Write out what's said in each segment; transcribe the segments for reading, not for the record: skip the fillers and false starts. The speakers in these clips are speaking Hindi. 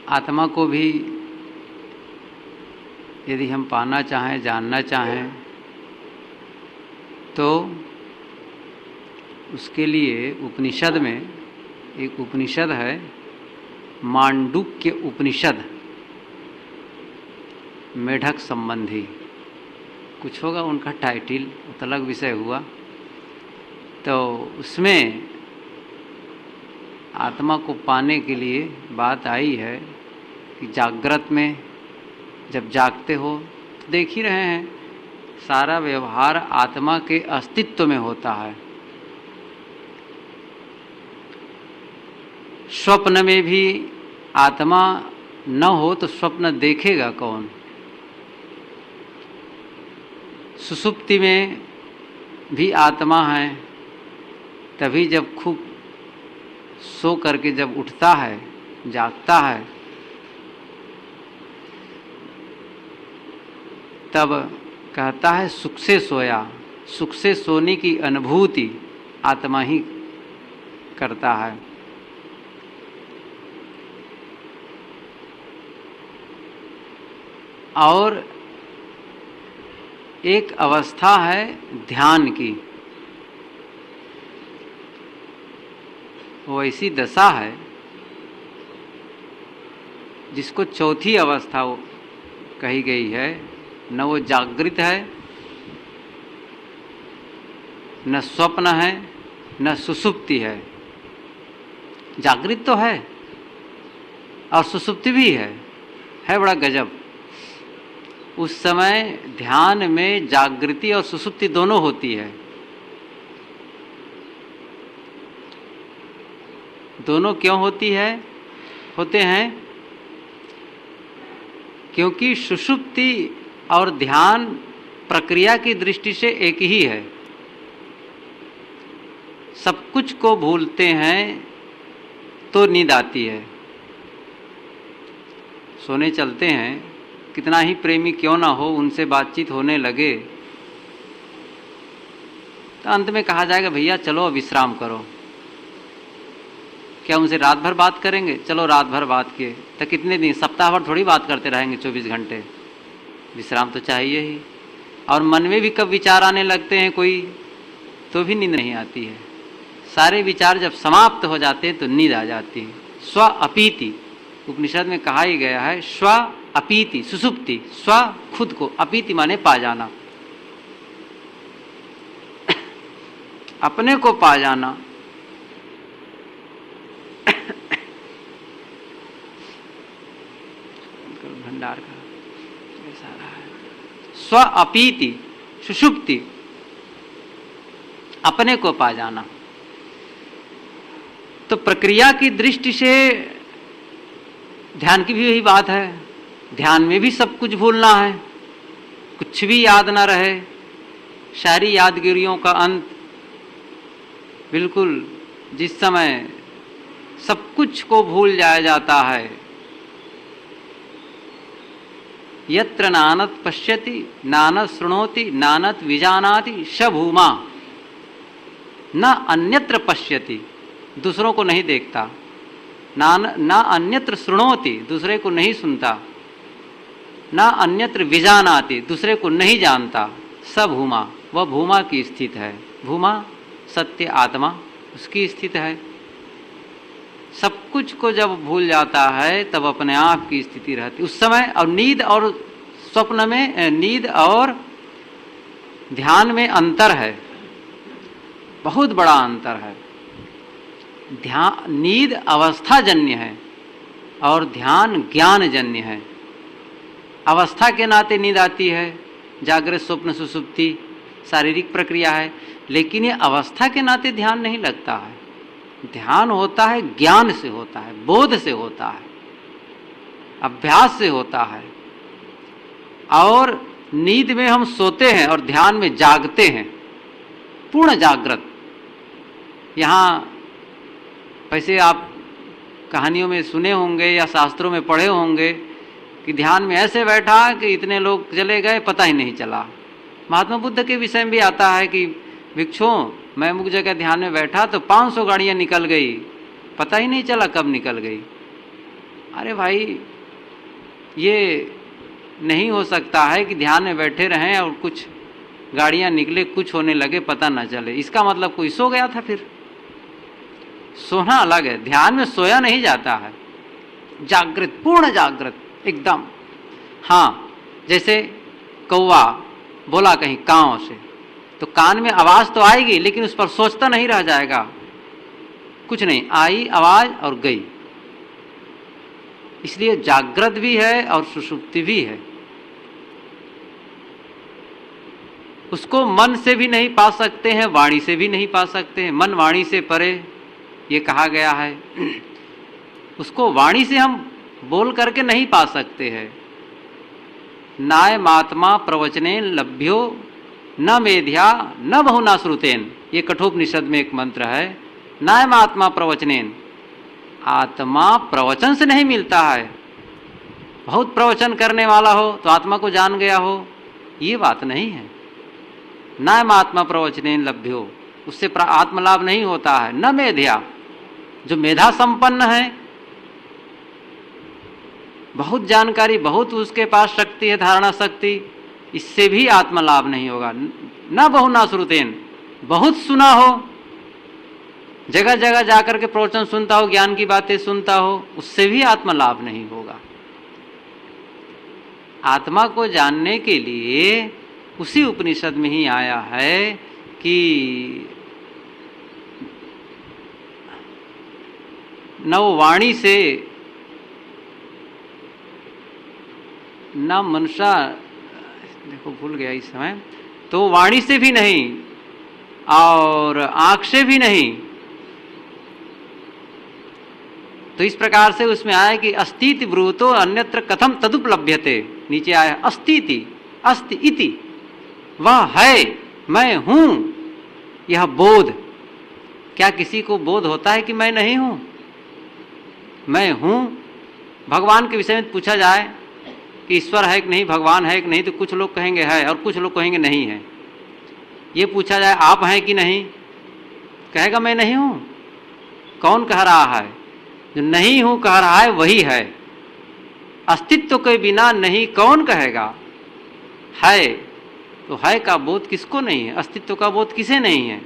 आत्मा को भी यदि हम पाना चाहें, जानना चाहें, तो उसके लिए उपनिषद में एक उपनिषद है, मांडुक्य उपनिषद, मेढक संबंधी कुछ होगा उनका टाइटिल, वो तो अलग विषय हुआ। तो उसमें आत्मा को पाने के लिए बात आई है कि जागृत में जब जागते हो तो देख ही रहे हैं सारा व्यवहार आत्मा के अस्तित्व में होता है। स्वप्न में भी आत्मा न हो तो स्वप्न देखेगा कौन? सुषुप्ति में भी आत्मा है, तभी जब खूब सो करके जब उठता है, जागता है, तब कहता है सुख से सोया। सुख से सोने की अनुभूति आत्मा ही करता है। और एक अवस्था है ध्यान की, वो ऐसी दशा है जिसको चौथी अवस्था कही गई है। न वो जागृत है, न स्वप्न है, न सुषुप्ति है। जागृत तो है और सुषुप्ति भी है बड़ा गजब। उस समय ध्यान में जागृति और सुषुप्ति दोनों होती है। दोनों क्यों होती है? होते हैं क्योंकि सुषुप्ति और ध्यान प्रक्रिया की दृष्टि से एक ही है। सब कुछ को भूलते हैं तो नींद आती है। सोने चलते हैं, कितना ही प्रेमी क्यों ना हो, उनसे बातचीत होने लगे तो अंत में कहा जाएगा भैया चलो विश्राम करो। क्या उनसे रात भर बात करेंगे? चलो रात भर बात किए तो कितने दिन, सप्ताह भर थोड़ी बात करते रहेंगे 24 घंटे। विश्राम तो चाहिए ही। और मन में भी कब विचार आने लगते हैं कोई, तो भी नींद नहीं आती है। सारे विचार जब समाप्त हो जाते हैं तो नींद आ जाती है। स्व अपीति, उपनिषद में कहा ही गया है, स्व अपीति सुषुप्ति। स्व खुद को, अपीति माने पा जाना, अपने को पा जाना। भंडार का ऐसा रहा है। स्व अपीति सुषुप्ति, अपने को पा जाना। तो प्रक्रिया की दृष्टि से ध्यान की भी यही बात है। ध्यान में भी सब कुछ भूलना है, कुछ भी याद ना रहे, सारी यादगिरियों का अंत। बिल्कुल जिस समय सब कुछ को भूल जाया जाता है, यत्र नानत पश्यति नानत शृणोति नानत विजानाति स भूमा। न अन्यत्र पश्यति, दूसरों को नहीं देखता, न अन्यत्र शृणोति, दूसरे को नहीं सुनता, न अन्यत्र विजानाति, दूसरे को नहीं जानता, स भूमा, वह भूमा की स्थित है। भूमा सत्य आत्मा, उसकी स्थित है। सब कुछ को जब भूल जाता है तब अपने आप की स्थिति रहती उस समय। और नींद और स्वप्न में, नींद और ध्यान में अंतर है, बहुत बड़ा अंतर है। नींद अवस्था जन्य है और ध्यान ज्ञान जन्य है। अवस्था के नाते नींद आती है, जागृत स्वप्न सुषुप्ति शारीरिक प्रक्रिया है, लेकिन ये अवस्था के नाते ध्यान नहीं लगता है। ध्यान होता है ज्ञान से होता है, बोध से होता है, अभ्यास से होता है। और नींद में हम सोते हैं और ध्यान में जागते हैं, पूर्ण जागृत। यहाँ वैसे आप कहानियों में सुने होंगे या शास्त्रों में पढ़े होंगे कि ध्यान में ऐसे बैठा कि इतने लोग चले गए, पता ही नहीं चला। महात्मा बुद्ध के विषय में भी आता है कि भिक्षुओं, मैं मुझ जगह ध्यान में बैठा तो 500 गाड़ियाँ निकल गई, पता ही नहीं चला कब निकल गई। अरे भाई, ये नहीं हो सकता है कि ध्यान में बैठे रहें और कुछ गाड़ियां निकले, कुछ होने लगे, पता ना चले। इसका मतलब कोई सो गया था। फिर सोना अलग है, ध्यान में सोया नहीं जाता है, जागृत, पूर्ण जागृत एकदम। हाँ, जैसे कौवा बोला कहीं कांव से, तो कान में आवाज तो आएगी, लेकिन उस पर सोचता नहीं रह जाएगा, कुछ नहीं, आई आवाज और गई। इसलिए जागृत भी है और सुषुप्ति भी है। उसको मन से भी नहीं पा सकते हैं, वाणी से भी नहीं पा सकते हैं। मन वाणी से परे ये कहा गया है। उसको वाणी से हम बोल करके नहीं पा सकते हैं। नायमात्मा प्रवचनेन लभ्यो न मेध्या न बहुना श्रुतेन, ये कठोपनिषद में एक मंत्र है। नायमात्मा प्रवचनेन, आत्मा प्रवचन से नहीं मिलता है। बहुत प्रवचन करने वाला हो तो आत्मा को जान गया हो, ये बात नहीं है। नायमात्मा प्रवचनेन लभ्यो, उससे आत्मलाभ नहीं होता है। न मेध्या, जो मेधा संपन्न है, बहुत जानकारी, बहुत उसके पास शक्ति है, धारणा शक्ति, इससे भी आत्मलाभ नहीं होगा। न बहुना श्रुतेन, बहुत सुना हो, जगह जगह जाकर के प्रवचन सुनता हो, ज्ञान की बातें सुनता हो, उससे भी आत्मलाभ नहीं होगा। आत्मा को जानने के लिए उसी उपनिषद में ही आया है कि न वो वाणी से, न मनुष्य, देखो भूल गया इस समय, तो वाणी से भी नहीं और आंख से भी नहीं। तो इस प्रकार से उसमें आया कि अस्तीति ब्रूतो अन्यत्र कथम तदुपलभ्यते। नीचे आया अस्तीति, अस्ति इति, वह है, मैं हूं, यह बोध। क्या किसी को बोध होता है कि मैं नहीं हूं? मैं हूं। भगवान के विषय में पूछा जाए कि ईश्वर है कि नहीं, भगवान है कि नहीं, तो कुछ लोग कहेंगे है और कुछ लोग कहेंगे नहीं है। ये पूछा जाए आप हैं कि नहीं, कहेगा मैं नहीं हूं। कौन कह रहा है? जो नहीं हूं कह रहा है वही है। अस्तित्व के बिना नहीं कौन कहेगा? है, तो है का बोध किसको नहीं है? अस्तित्व का बोध किसे नहीं है?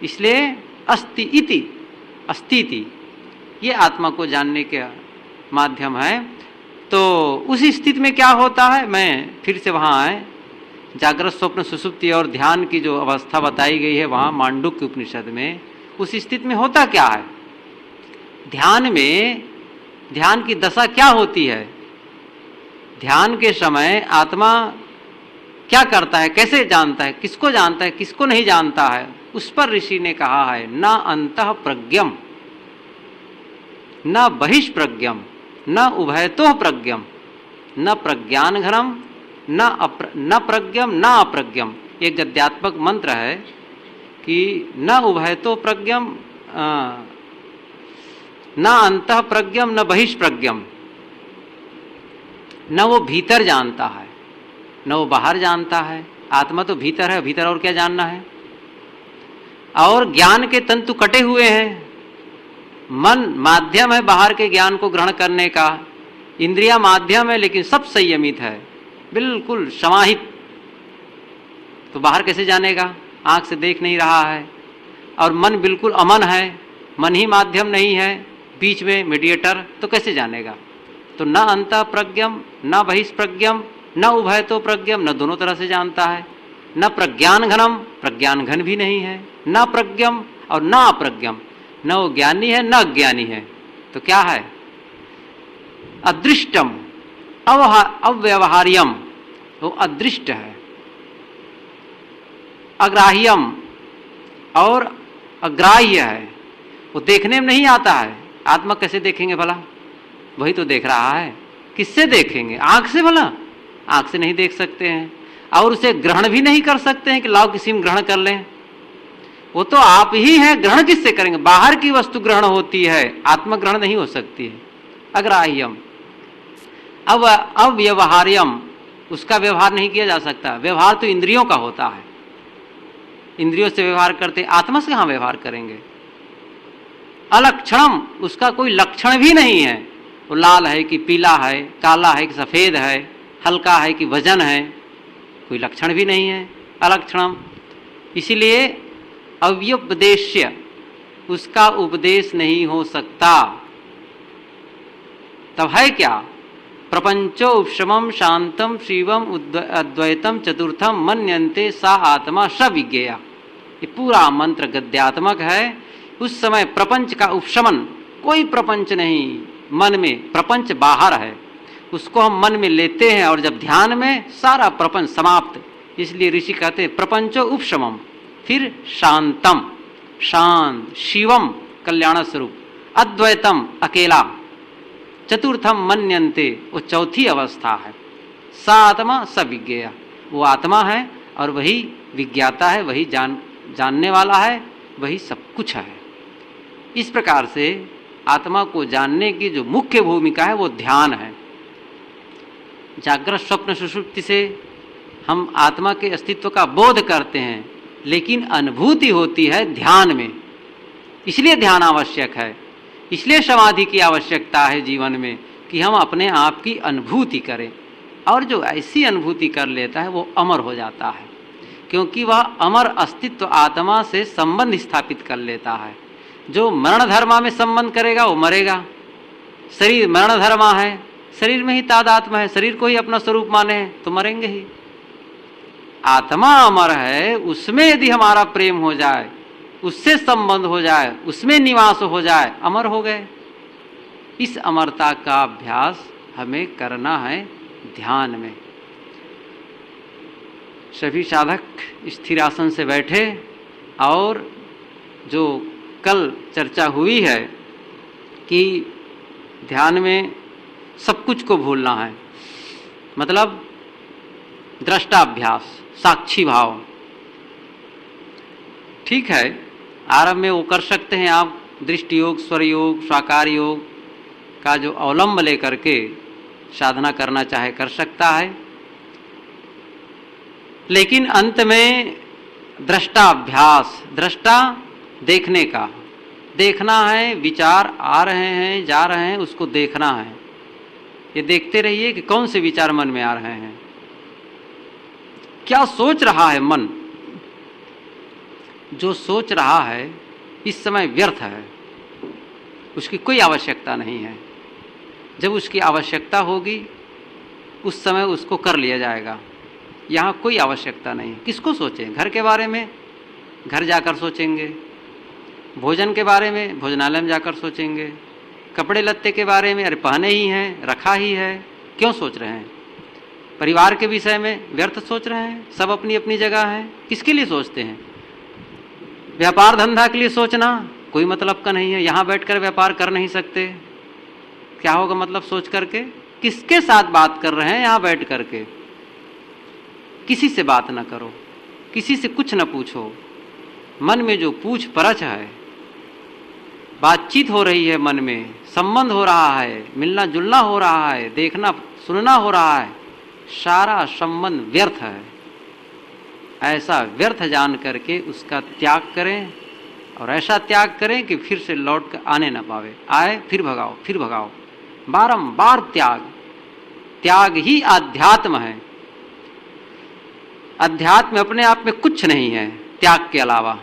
इसलिए अस्ति इति, अस्तिति, ये आत्मा को जानने के माध्यम है। तो उस स्थिति में क्या होता है, मैं फिर से वहाँ आए, जागृत स्वप्न सुषुप्ति और ध्यान की जो अवस्था बताई गई है वहाँ मांडुक्य उपनिषद में, उस स्थिति में होता क्या है? ध्यान में, ध्यान की दशा क्या होती है? ध्यान के समय आत्मा क्या करता है, कैसे जानता है, किसको जानता है, किसको नहीं जानता है, उस पर ऋषि ने कहा है न अंतः प्रज्ञम न बहिष्प्रज्ञम न उभयतो प्रज्ञम न प्रज्ञान घनम न प्रज्ञम न अप्रज्ञम। एक गद्यात्मक मंत्र है कि न उभयतो प्रज्ञम न अंतः प्रज्ञम न बहिष्प्रज्ञम। न वो भीतर जानता है न वो बाहर जानता है। आत्मा तो भीतर है, भीतर और क्या जानना है? और ज्ञान के तंतु कटे हुए हैं। मन माध्यम है बाहर के ज्ञान को ग्रहण करने का, इंद्रिया माध्यम है, लेकिन सब संयमित है, बिल्कुल समाहित। तो बाहर कैसे जानेगा? आंख से देख नहीं रहा है। और मन बिल्कुल अमन है, मन ही माध्यम नहीं है, बीच में मीडिएटर, तो कैसे जानेगा? तो न अंतः प्रज्ञम न बहिष्प्रज्ञम न उभयतो प्रज्ञम, न दोनों तरह से जानता है। न प्रज्ञान घनम, प्रज्ञान घन भी नहीं है। न प्रज्ञम और न अप्रज्ञम, न वो ज्ञानी है न अज्ञानी है। तो क्या है? अदृष्टम अव्यवहार्यम, वो अदृष्ट है। अग्राह्यम और अग्राह्य है, वो देखने में नहीं आता है। आत्मा कैसे देखेंगे भला? वही तो देख रहा है। किससे देखेंगे? आंख से भला? आंख से नहीं देख सकते हैं, और उसे ग्रहण भी नहीं कर सकते हैं कि लाओ किसी में ग्रहण कर लें। वो तो आप ही हैं, ग्रहण किससे करेंगे? बाहर की वस्तु ग्रहण होती है, आत्मा ग्रहण नहीं हो सकती है। अग्राह्यम अव्यवहार्यम, उसका व्यवहार नहीं किया जा सकता। व्यवहार तो इंद्रियों का होता है, इंद्रियों से व्यवहार करते, आत्मा से कहाँ व्यवहार करेंगे? अलक्षणम, उसका कोई लक्षण भी नहीं है। वो लाल है कि पीला है, काला है कि सफ़ेद है, हल्का है कि वजन है, कोई लक्षण भी नहीं है, अलक्षणम। इसीलिए अव्युपदेश्य, उसका उपदेश नहीं हो सकता। तब है क्या? प्रपंचो उपशमम शांतम शिवम अद्वैतम चतुर्थम मन्यन्ते सा आत्मा स विज्ञेया। ये पूरा मंत्र गद्यात्मक है। उस समय प्रपंच का उपशमन, कोई प्रपंच नहीं मन में, प्रपंच बाहर है, उसको हम मन में लेते हैं और जब ध्यान में सारा प्रपंच समाप्त। इसलिए ऋषि कहते हैं प्रपंचो उपशमम, फिर शांतम, शांत, शिवम कल्याण स्वरूप, अद्वैतम अकेला, चतुर्थम मन्यन्ते वो चौथी अवस्था है, सा आत्मा स विज्ञेया, वो आत्मा है और वही विज्ञाता है, वही जानने वाला है, वही सब कुछ है। इस प्रकार से आत्मा को जानने की जो मुख्य भूमिका है वो ध्यान है। जागृत स्वप्न सुषुप्ति से हम आत्मा के अस्तित्व का बोध करते हैं, लेकिन अनुभूति होती है ध्यान में। इसलिए ध्यान आवश्यक है, इसलिए समाधि की आवश्यकता है जीवन में, कि हम अपने आप की अनुभूति करें। और जो ऐसी अनुभूति कर लेता है वो अमर हो जाता है, क्योंकि वह अमर अस्तित्व आत्मा से संबंध स्थापित कर लेता है। जो मरण धर्मा में संबंध करेगा वो मरेगा। शरीर मरण धर्मा है, शरीर में ही तादात्म्य है, शरीर को ही अपना स्वरूप माने तो मरेंगे ही। आत्मा अमर है, उसमें यदि हमारा प्रेम हो जाए, उससे संबंध हो जाए, उसमें निवास हो जाए, अमर हो गए। इस अमरता का अभ्यास हमें करना है ध्यान में। सभी साधक स्थिर आसन से बैठे और जो कल चर्चा हुई है कि ध्यान में सब कुछ को भूलना है, मतलब दृष्टाभ्यास, साक्षी भाव। ठीक है, आरंभ में वो कर सकते हैं आप, दृष्टि योग, स्वर योग, साकार योग का जो अवलंब लेकर के साधना करना चाहे कर सकता है, लेकिन अंत में दृष्टाभ्यास, दृष्टा देखने का, देखना है, विचार आ रहे हैं जा रहे हैं, उसको देखना है। ये देखते रहिए कि कौन से विचार मन में आ रहे हैं, क्या सोच रहा है मन। जो सोच रहा है इस समय व्यर्थ है, उसकी कोई आवश्यकता नहीं है। जब उसकी आवश्यकता होगी उस समय उसको कर लिया जाएगा। यहाँ कोई आवश्यकता नहीं। किसको सोचें? घर के बारे में घर जाकर सोचेंगे, भोजन के बारे में भोजनालय में जाकर सोचेंगे, कपड़े लत्ते के बारे में अरे पहने ही हैं, रखा ही है, क्यों सोच रहे हैं? परिवार के विषय में व्यर्थ सोच रहे हैं, सब अपनी अपनी जगह है, किसके लिए सोचते हैं? व्यापार धंधा के लिए सोचना कोई मतलब का नहीं है। यहाँ बैठकर व्यापार कर नहीं सकते, क्या होगा मतलब सोच करके? किसके साथ बात कर रहे हैं यहाँ बैठ करके? किसी से बात ना करो, किसी से कुछ ना पूछो। मन में जो पूछ परछ है, बातचीत हो रही है, मन में संबंध हो रहा है, मिलना जुलना हो रहा है, देखना सुनना हो रहा है, सारा संबंध व्यर्थ है। ऐसा व्यर्थ जान करके उसका त्याग करें, और ऐसा त्याग करें कि फिर से लौट कर आने ना पावे। आए फिर भगाओ, फिर भगाओ, बारंबार त्याग। त्याग ही आध्यात्म है। अध्यात्म अपने आप में कुछ नहीं है त्याग के अलावा।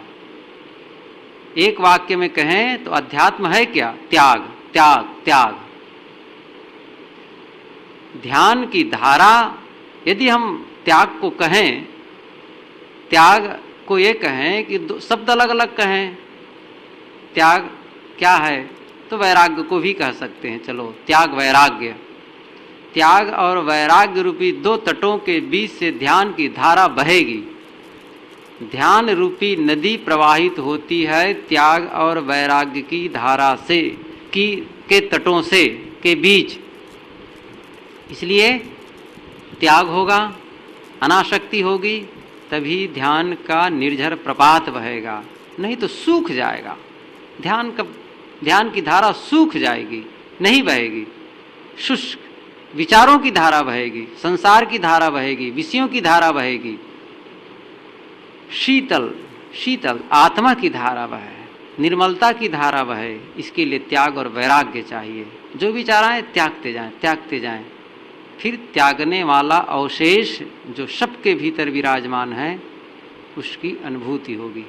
एक वाक्य में कहें तो अध्यात्म है क्या? त्याग, त्याग, त्याग। ध्यान की धारा यदि हम त्याग को कहें, त्याग को ये कहें कि शब्द अलग अलग कहें, त्याग क्या है तो वैराग्य को भी कह सकते हैं। चलो, त्याग वैराग्य। त्याग और वैराग्य रूपी दो तटों के बीच से ध्यान की धारा बहेगी। ध्यान रूपी नदी प्रवाहित होती है त्याग और वैराग्य की धारा से, के तटों से के बीच। इसलिए त्याग होगा, अनासक्ति होगी, तभी ध्यान का निर्झर प्रपात बहेगा, नहीं तो सूख जाएगा। ध्यान की धारा सूख जाएगी, नहीं बहेगी। शुष्क विचारों की धारा बहेगी, संसार की धारा बहेगी, विषयों की धारा बहेगी। शीतल शीतल आत्मा की धारा बहे। निर्मलता की धारा बहे, इसके लिए त्याग और वैराग्य चाहिए। जो विचाराएं त्यागते जाएं, त्यागते जाएं, फिर त्यागने वाला अवशेष जो सबके भीतर विराजमान है उसकी अनुभूति होगी।